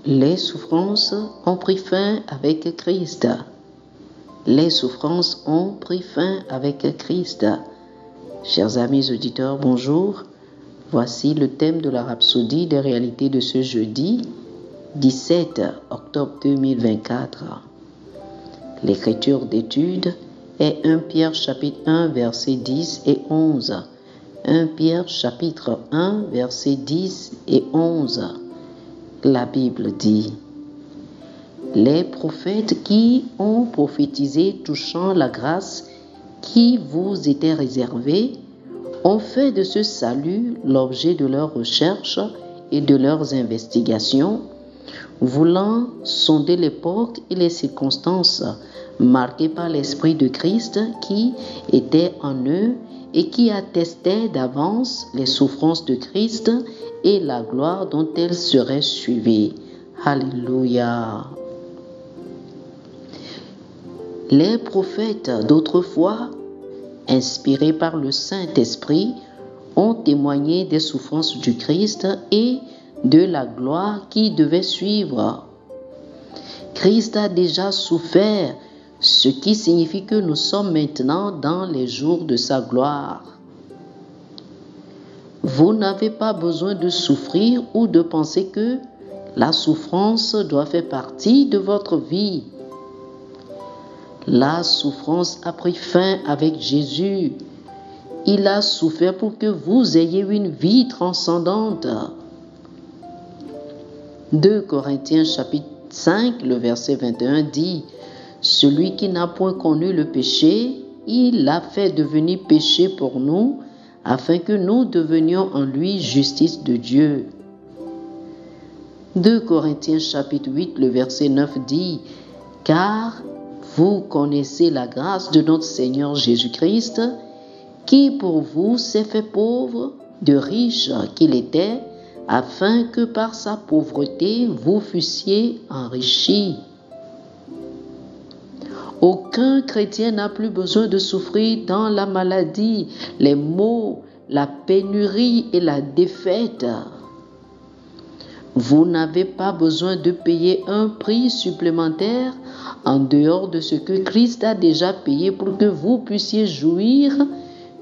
Les souffrances ont pris fin avec Christ. Les souffrances ont pris fin avec Christ. Chers amis auditeurs, bonjour. Voici le thème de la rhapsodie des réalités de ce jeudi 17 octobre 2024. L'écriture d'étude est 1 Pierre chapitre 1 versets 10 et 11. 1 Pierre chapitre 1 versets 10 et 11. La Bible dit: les prophètes qui ont prophétisé touchant la grâce qui vous était réservée ont fait de ce salut l'objet de leurs recherches et de leurs investigations, voulant sonder l'époque et les circonstances marquées par l'Esprit de Christ qui était en eux et qui attestait d'avance les souffrances de Christ et la gloire dont elles seraient suivies. Alléluia. Les prophètes d'autrefois, inspirés par le Saint-Esprit, ont témoigné des souffrances du Christ et de la gloire qui devait suivre. Christ a déjà souffert, ce qui signifie que nous sommes maintenant dans les jours de sa gloire. Vous n'avez pas besoin de souffrir ou de penser que la souffrance doit faire partie de votre vie. La souffrance a pris fin avec Jésus. Il a souffert pour que vous ayez une vie transcendante. 2 Corinthiens chapitre 5, le verset 21 dit: celui qui n'a point connu le péché, il l'a fait devenir péché pour nous, afin que nous devenions en lui justice de Dieu. 2 Corinthiens chapitre 8, le verset 9 dit: car vous connaissez la grâce de notre Seigneur Jésus-Christ, qui pour vous s'est fait pauvre, de riche qu'il était, afin que par sa pauvreté vous fussiez enrichis. Aucun chrétien n'a plus besoin de souffrir dans la maladie, les maux, la pénurie et la défaite. Vous n'avez pas besoin de payer un prix supplémentaire en dehors de ce que Christ a déjà payé pour que vous puissiez jouir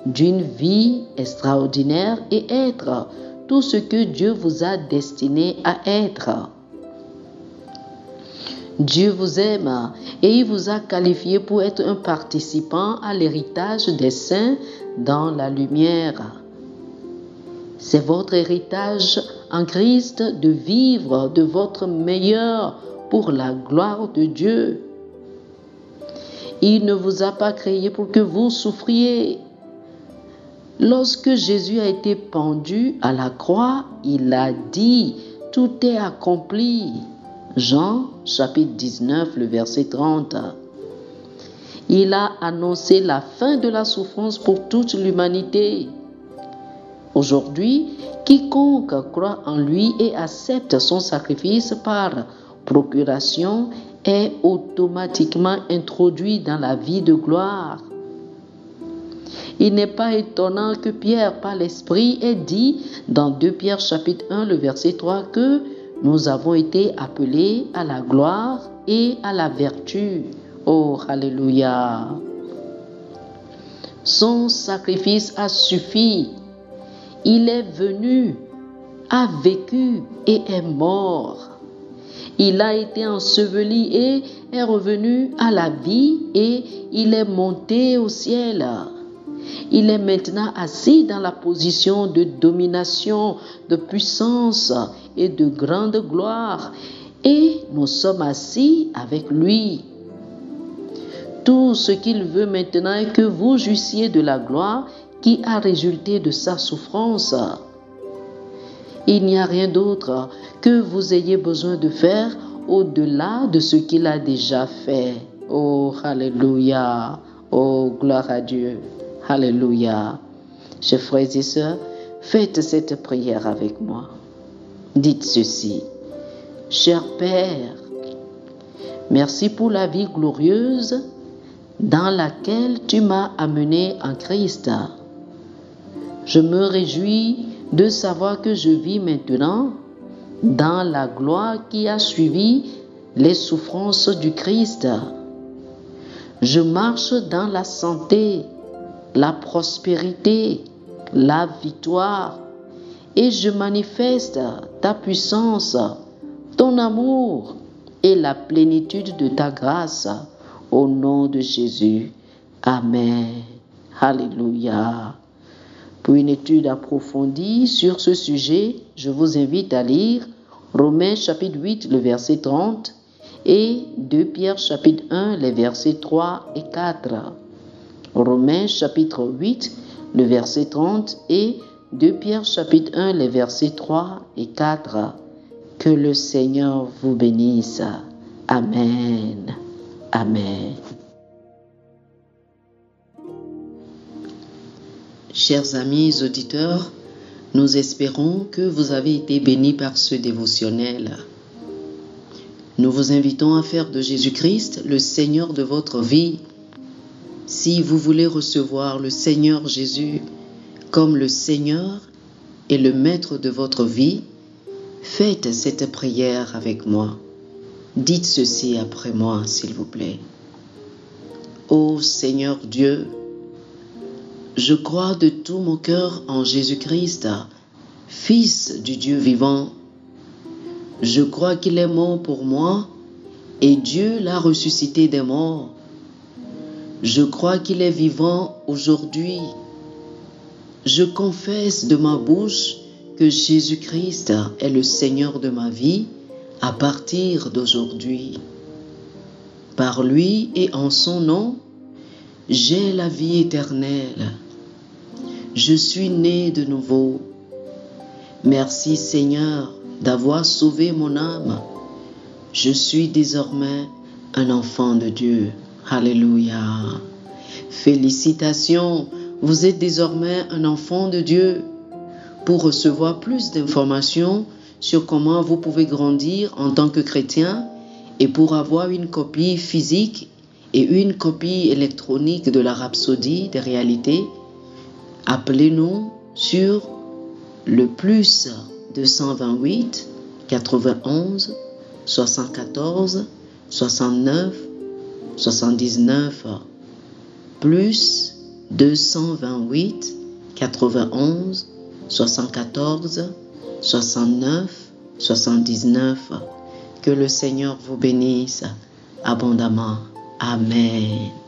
d'une vie extraordinaire et être tout ce que Dieu vous a destiné à être. Dieu vous aime et il vous a qualifié pour être un participant à l'héritage des saints dans la lumière. C'est votre héritage en Christ de vivre de votre meilleur pour la gloire de Dieu. Il ne vous a pas créé pour que vous souffriez. Lorsque Jésus a été pendu à la croix, il a dit: tout est accompli. Jean chapitre 19, le verset 30. Il a annoncé la fin de la souffrance pour toute l'humanité. Aujourd'hui, quiconque croit en lui et accepte son sacrifice par procuration est automatiquement introduit dans la vie de gloire. Il n'est pas étonnant que Pierre, par l'Esprit, ait dit dans 2 Pierre chapitre 1, le verset 3, que nous avons été appelés à la gloire et à la vertu. Oh, alléluia! Son sacrifice a suffi. Il est venu, a vécu et est mort. Il a été enseveli et est revenu à la vie et il est monté au ciel. Il est maintenant assis dans la position de domination, de puissance et de grande gloire. Et nous sommes assis avec lui. Tout ce qu'il veut maintenant est que vous jouissiez de la gloire qui a résulté de sa souffrance. Il n'y a rien d'autre que vous ayez besoin de faire au-delà de ce qu'il a déjà fait. Oh, alléluia! Oh, gloire à Dieu! Alléluia! Chers frères et sœurs, faites cette prière avec moi. Dites ceci: cher Père, merci pour la vie glorieuse dans laquelle tu m'as amené en Christ. Je me réjouis de savoir que je vis maintenant dans la gloire qui a suivi les souffrances du Christ. Je marche dans la santé, la prospérité, la victoire, et je manifeste ta puissance, ton amour et la plénitude de ta grâce au nom de Jésus. Amen. Alléluia. Pour une étude approfondie sur ce sujet, je vous invite à lire Romains chapitre 8, le verset 30 et 2 Pierre chapitre 1, les versets 3 et 4. Romains chapitre 8, le verset 30 et 2 Pierre chapitre 1, les versets 3 et 4. Que le Seigneur vous bénisse. Amen. Amen. Chers amis auditeurs, nous espérons que vous avez été bénis par ce dévotionnel. Nous vous invitons à faire de Jésus-Christ le Seigneur de votre vie. Si vous voulez recevoir le Seigneur Jésus comme le Seigneur et le Maître de votre vie, faites cette prière avec moi. Dites ceci après moi, s'il vous plaît. Ô Seigneur Dieu, je crois de tout mon cœur en Jésus-Christ, Fils du Dieu vivant. Je crois qu'il est mort pour moi et Dieu l'a ressuscité des morts. Je crois qu'il est vivant aujourd'hui. Je confesse de ma bouche que Jésus-Christ est le Seigneur de ma vie à partir d'aujourd'hui. Par lui et en son nom, j'ai la vie éternelle. Je suis né de nouveau. Merci Seigneur d'avoir sauvé mon âme. Je suis désormais un enfant de Dieu. Alléluia. Félicitations, vous êtes désormais un enfant de Dieu. Pour recevoir plus d'informations sur comment vous pouvez grandir en tant que chrétien et pour avoir une copie physique et une copie électronique de la Rhapsodie des réalités, appelez-nous sur le plus 228 91 74 69 79 plus 228 91 74 69 79. Que le Seigneur vous bénisse abondamment. Amen.